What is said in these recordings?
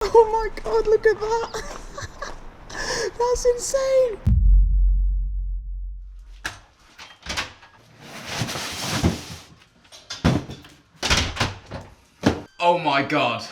Oh my god, look at that! That's insane! Oh my god.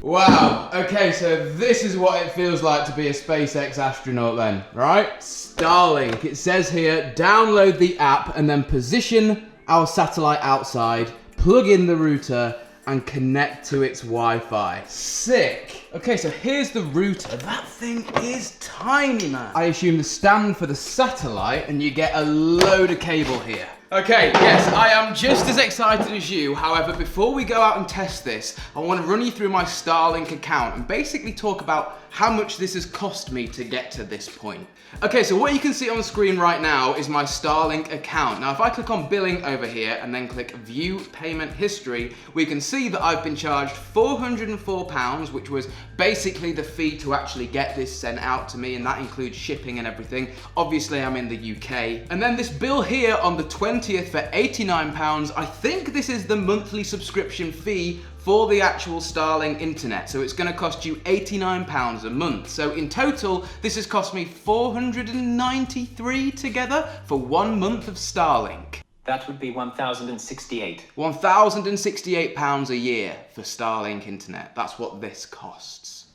Wow, okay, so this is what it feels like to be a SpaceX astronaut then, right? Starlink, it says here, download the app and then position our satellite outside, plug in the router, and connect to its Wi-Fi. Sick. Okay, so here's the router. That thing is tiny, man. I assume the stand for the satellite, and you get a load of cable here. Okay, yes, I am just as excited as you. However, before we go out and test this, I want to run you through my Starlink account and basically talk about how much this has cost me to get to this point. Okay, so what you can see on the screen right now is my Starlink account. Now, if I click on billing over here and then click view payment history, we can see that I've been charged £404, which was basically the fee to actually get this sent out to me, and that includes shipping and everything. Obviously, I'm in the UK. And then this bill here on the 20th for £89, I think this is the monthly subscription fee for the actual Starlink internet. So it's gonna cost you £89 a month. So in total, this has cost me $493 together for 1 month of Starlink. That would be £1,068. £1,068 a year for Starlink internet. That's what this costs.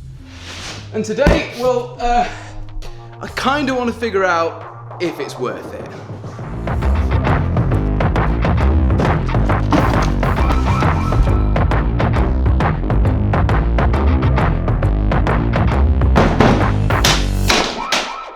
And today, well, I kinda wanna figure out if it's worth it.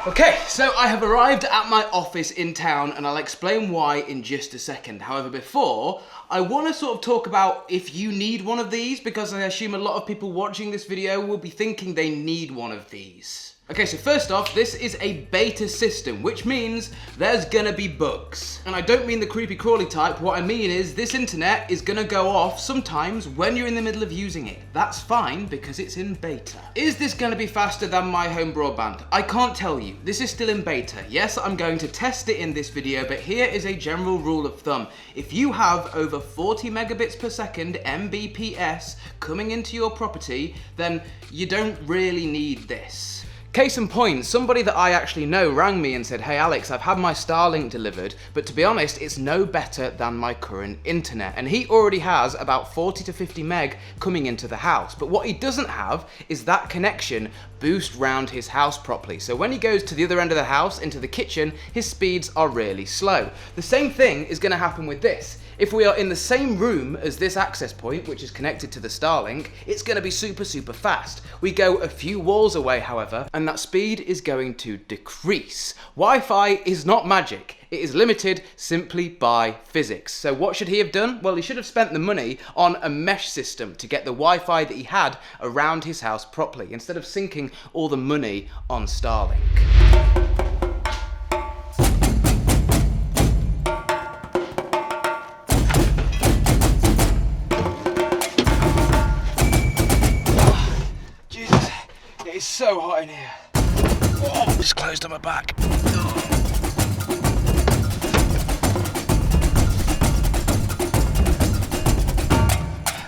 Okay, so I have arrived at my office in town and I'll explain why in just a second. However, before, I want to sort of talk about if you need one of these, because I assume a lot of people watching this video will be thinking they need one of these. Okay, so first off, this is a beta system, which means there's gonna be bugs. And I don't mean the creepy crawly type, what I mean is this internet is gonna go off sometimes when you're in the middle of using it. That's fine, because it's in beta. Is this gonna be faster than my home broadband? I can't tell you. This is still in beta. Yes, I'm going to test it in this video, but here is a general rule of thumb. If you have over 40 megabits per second, Mbps, coming into your property, then you don't really need this. Case in point, somebody that I actually know rang me and said, hey Alex, I've had my Starlink delivered, but to be honest, it's no better than my current internet. And he already has about 40 to 50 meg coming into the house. But what he doesn't have is that connection boost round his house properly. So when he goes to the other end of the house, into the kitchen, his speeds are really slow. The same thing is gonna happen with this. If we are in the same room as this access point, which is connected to the Starlink, it's going to be super, super fast. We go a few walls away, however, and that speed is going to decrease. Wi-Fi is not magic. It is limited simply by physics. So what should he have done? Well, he should have spent the money on a mesh system to get the Wi-Fi that he had around his house properly, instead of sinking all the money on Starlink. It's so hot in here. Oh, just closed on my back.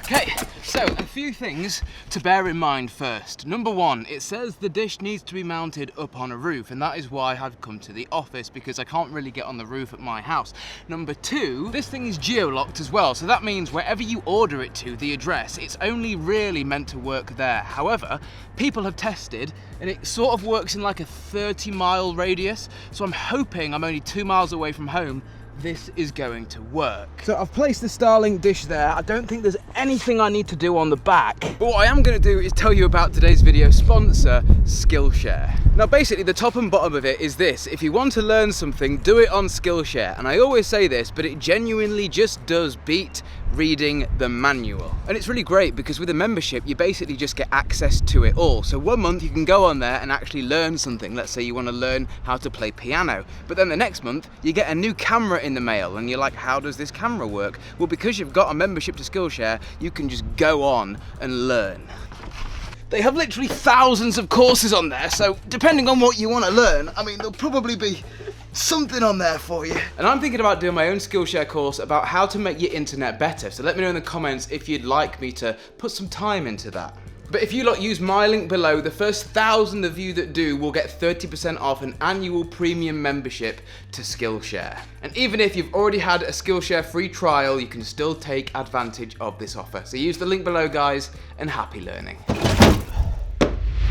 Okay, so a few things to bear in mind first. Number one, it says the dish needs to be mounted up on a roof, and that is why I've come to the office, because I can't really get on the roof at my house. Number two, this thing is geo-locked as well, so that means wherever you order it to, the address, it's only really meant to work there. However, people have tested, and it sort of works in like a 30-mile radius, so I'm hoping I'm only 2 miles away from home. This is going to work. So I've placed the Starlink dish there. I don't think there's anything I need to do on the back. But what I am going to do is tell you about today's video sponsor, Skillshare. Now basically the top and bottom of it is this: if you want to learn something, do it on Skillshare. And I always say this, but it genuinely just does beat reading the manual. And it's really great because with a membership you basically just get access to it all. So 1 month you can go on there and actually learn something. Let's say you want to learn how to play piano, but then the next month you get a new camera in the mail and you're like, how does this camera work? Well, because you've got a membership to Skillshare, you can just go on and learn. They have literally thousands of courses on there, so depending on what you want to learn, I mean, there'll probably be something on there for you. And I'm thinking about doing my own Skillshare course about how to make your internet better, so let me know in the comments if you'd like me to put some time into that. But if you lot use my link below, the first 1,000 of you that do will get 30% off an annual premium membership to Skillshare. And even if you've already had a Skillshare free trial, you can still take advantage of this offer. So use the link below, guys, and happy learning.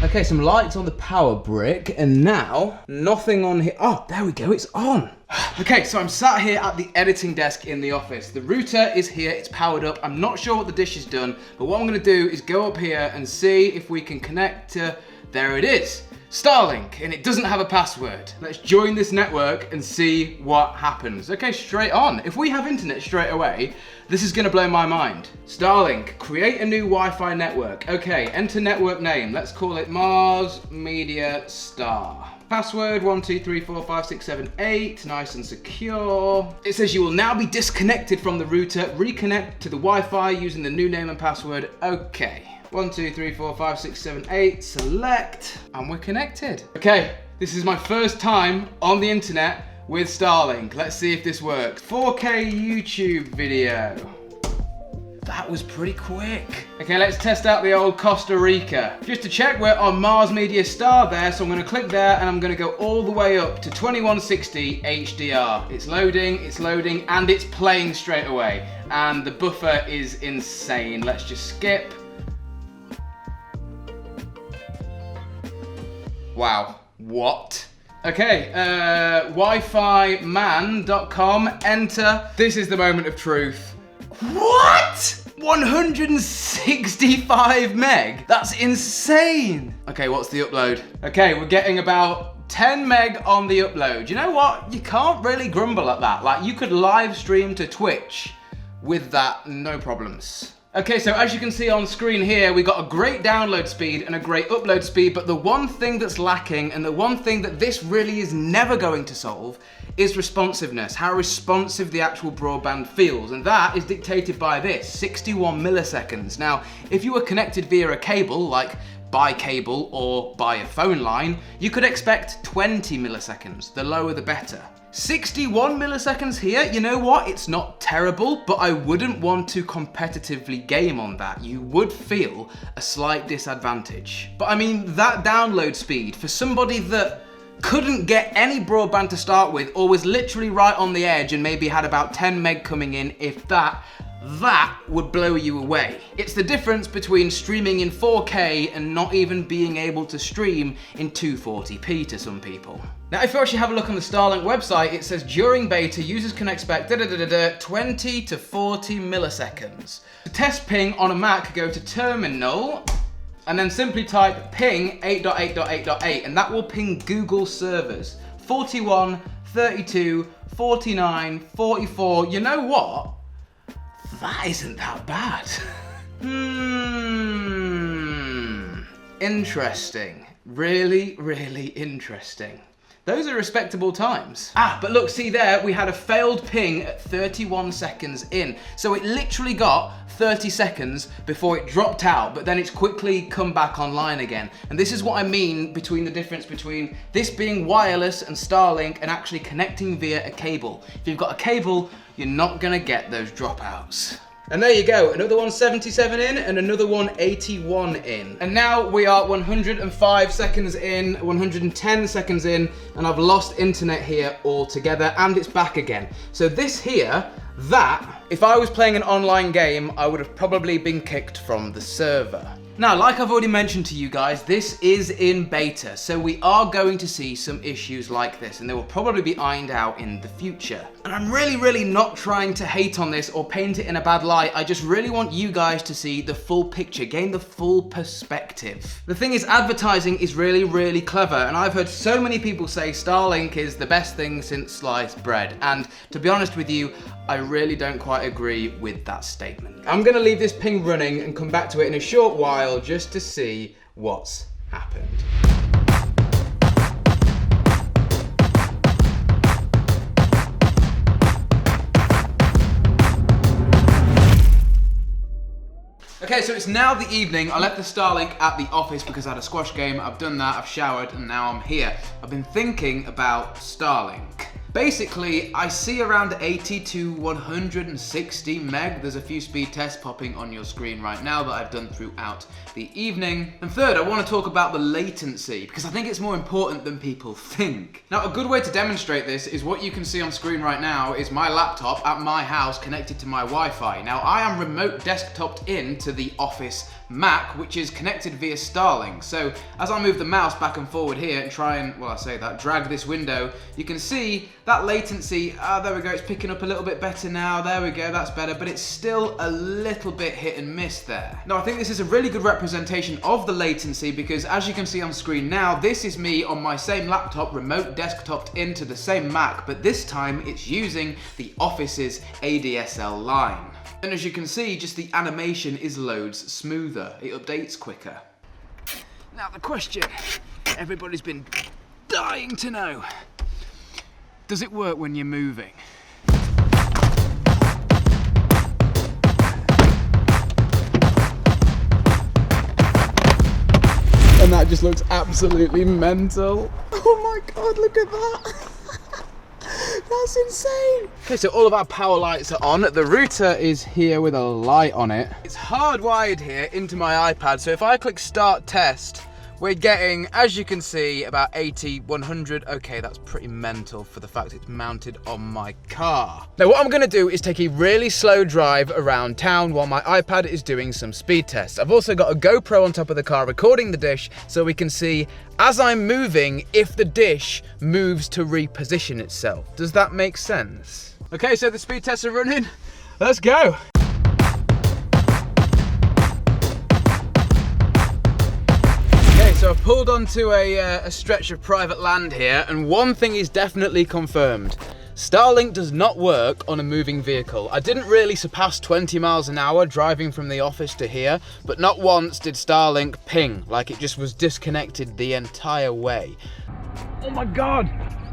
Okay, some lights on the power brick, and now nothing on here. Oh, there we go, it's on. Okay, so I'm sat here at the editing desk in the office. The router is here, it's powered up. I'm not sure what the dish has done, but what I'm gonna do is go up here and see if we can connect to, there it is, Starlink, and it doesn't have a password. Let's join this network and see what happens. Okay, straight on. If we have internet straight away, this is gonna blow my mind. Starlink, create a new Wi-Fi network. Okay, enter network name. Let's call it Mars Media Star. Password 12345678, nice and secure. It says you will now be disconnected from the router. Reconnect to the Wi-Fi using the new name and password. Okay. 12345678, select, and we're connected. Okay, this is my first time on the internet with Starlink. Let's see if this works. 4K YouTube video. That was pretty quick. Okay, let's test out the old Costa Rica. Just to check, we're on Mars Media Star there, so I'm gonna click there and I'm gonna go all the way up to 2160 HDR. It's loading, and it's playing straight away. And the buffer is insane. Let's just skip. Wow, what? Okay, wifiman.com, enter. This is the moment of truth. What? 165 meg? That's insane. Okay, what's the upload? Okay, we're getting about 10 meg on the upload. You know what? You can't really grumble at that. Like, you could live stream to Twitch with that, no problems. Okay, so as you can see on screen here, we got a great download speed and a great upload speed, but the one thing that's lacking, and the one thing that this really is never going to solve, is responsiveness, how responsive the actual broadband feels, and that is dictated by this, 61 milliseconds. Now, if you were connected via a cable, like by cable or by a phone line, you could expect 20 milliseconds, the lower the better. 61 milliseconds here, you know what, it's not terrible, but I wouldn't want to competitively game on that. You would feel a slight disadvantage. But I mean, that download speed, for somebody that couldn't get any broadband to start with, or was literally right on the edge and maybe had about 10 meg coming in, if that would blow you away. It's the difference between streaming in 4K and not even being able to stream in 240p to some people. Now, if you actually have a look on the Starlink website, it says during beta, users can expect 20 to 40 milliseconds. To test ping on a Mac, go to terminal, and then simply type ping 8.8.8.8, and that will ping Google servers. 41, 32, 49, 44, you know what? That isn't that bad. Interesting. Really, really interesting. Those are respectable times. But look, see there, we had a failed ping at 31 seconds in. So it literally got 30 seconds before it dropped out, but then it's quickly come back online again. And this is what I mean between the difference between this being wireless and Starlink and actually connecting via a cable. If you've got a cable, you're not gonna get those dropouts. And there you go, another 177 in and another 181 in. And now we are 105 seconds in, 110 seconds in, and I've lost internet here altogether, and it's back again. So this here, if I was playing an online game, I would have probably been kicked from the server. Now, like I've already mentioned to you guys, this is in beta, so we are going to see some issues like this, and they will probably be ironed out in the future. And I'm really not trying to hate on this or paint it in a bad light. I just really want you guys to see the full picture, gain the full perspective. The thing is, advertising is really clever, and I've heard so many people say Starlink is the best thing since sliced bread. And to be honest with you, I really don't quite agree with that statement. I'm gonna leave this ping running and come back to it in a short while just to see what's happened. Okay, so it's now the evening. I left the Starlink at the office because I had a squash game. I've done that, I've showered, and now I'm here. I've been thinking about Starlink. Basically, I see around 80 to 160 meg. There's a few speed tests popping on your screen right now that I've done throughout the evening. And third, I want to talk about the latency because I think it's more important than people think. Now, a good way to demonstrate this is what you can see on screen right now is my laptop at my house connected to my Wi-Fi. Now, I am remote desktoped in to the office Mac, which is connected via Starlink. So as I move the mouse back and forward here and try and, well, I say that, drag this window, you can see that latency, there we go, it's picking up a little bit better now, there we go, that's better, but it's still a little bit hit and miss there. Now, I think this is a really good representation of the latency because as you can see on screen now, this is me on my same laptop, remote desktoped into the same Mac, but this time it's using the office's ADSL line. And as you can see, just the animation is loads smoother. It updates quicker. Now the question everybody's been dying to know. Does it work when you're moving? And that just looks absolutely mental. Oh my God, look at that. That's insane. Okay, so all of our power lights are on. The router is here with a light on it. It's hardwired here into my iPad. So if I click start test, we're getting, as you can see, about 80, 100. Okay, that's pretty mental for the fact it's mounted on my car. Now what I'm gonna do is take a really slow drive around town while my iPad is doing some speed tests. I've also got a GoPro on top of the car recording the dish so we can see as I'm moving if the dish moves to reposition itself. Does that make sense? Okay, so the speed tests are running. Let's go. So I've pulled onto a stretch of private land here, and one thing is definitely confirmed. Starlink does not work on a moving vehicle. I didn't really surpass 20 miles an hour driving from the office to here, but not once did Starlink ping, like it just was disconnected the entire way. Oh my God,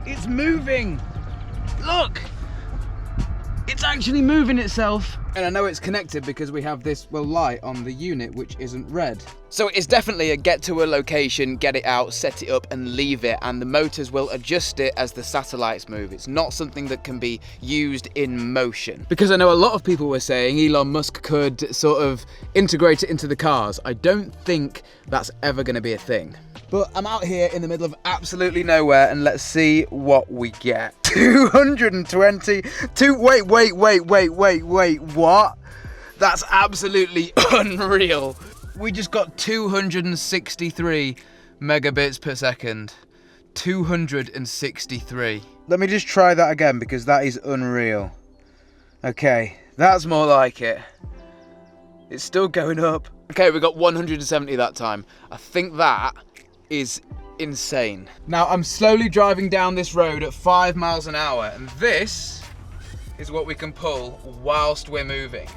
it's moving. Look, it's actually moving itself. And I know it's connected because we have this, well, light on the unit, which isn't red. So it's definitely a get to a location, get it out, set it up and leave it. And the motors will adjust it as the satellites move. It's not something that can be used in motion. Because I know a lot of people were saying Elon Musk could sort of integrate it into the cars. I don't think that's ever going to be a thing. But I'm out here in the middle of absolutely nowhere and let's see what we get. 220, wait, what? That's absolutely unreal. We just got 263 megabits per second. 263. Let me just try that again because that is unreal. Okay, that's more like it. It's still going up. Okay, we got 170 that time. I think that is insane. Now I'm slowly driving down this road at 5 miles an hour and this is what we can pull whilst we're moving.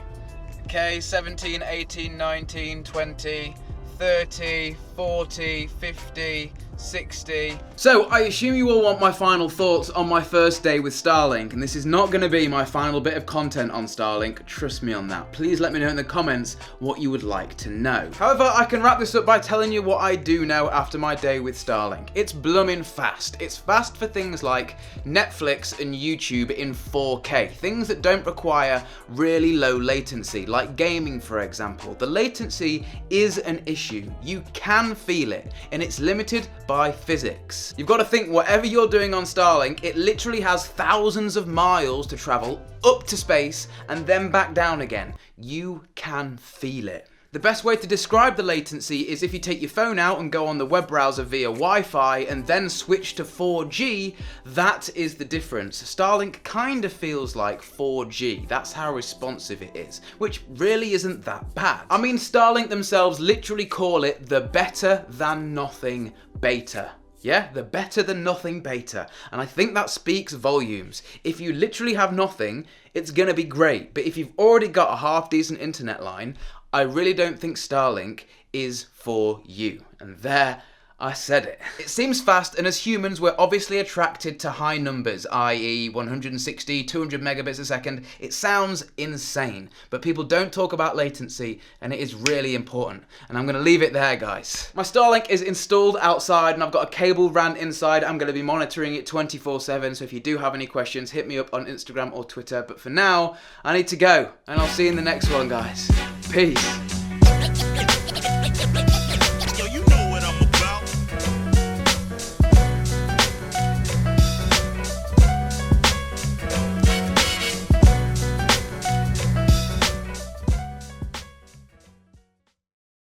Okay, 17, 18, 19, 20, 30, 40, 50, 60. So I assume you all want my final thoughts on my first day with Starlink, and this is not going to be my final bit of content on Starlink, trust me on that. Please let me know in the comments what you would like to know. However, I can wrap this up by telling you what I do know after my day with Starlink. It's blooming fast. It's fast for things like Netflix and YouTube in 4K, things that don't require really low latency, like gaming for example. The latency is an issue. You can feel it, and it's limited by physics. You've got to think whatever you're doing on Starlink, it literally has thousands of miles to travel up to space and then back down again. You can feel it. The best way to describe the latency is if you take your phone out and go on the web browser via Wi-Fi and then switch to 4G, that is the difference. Starlink kind of feels like 4G. That's how responsive it is, which really isn't that bad. I mean, Starlink themselves literally call it the better than nothing beta. Yeah, the better than nothing beta. And I think that speaks volumes. If you literally have nothing, it's gonna be great. But if you've already got a half decent internet line, I really don't think Starlink is for you. And there, I said it. It seems fast, and as humans, we're obviously attracted to high numbers, i.e. 160, 200 megabits a second. It sounds insane, but people don't talk about latency, and it is really important. And I'm gonna leave it there, guys. My Starlink is installed outside, and I've got a cable ran inside. I'm gonna be monitoring it 24/7, so if you do have any questions, hit me up on Instagram or Twitter. But for now, I need to go, and I'll see you in the next one, guys. Peace.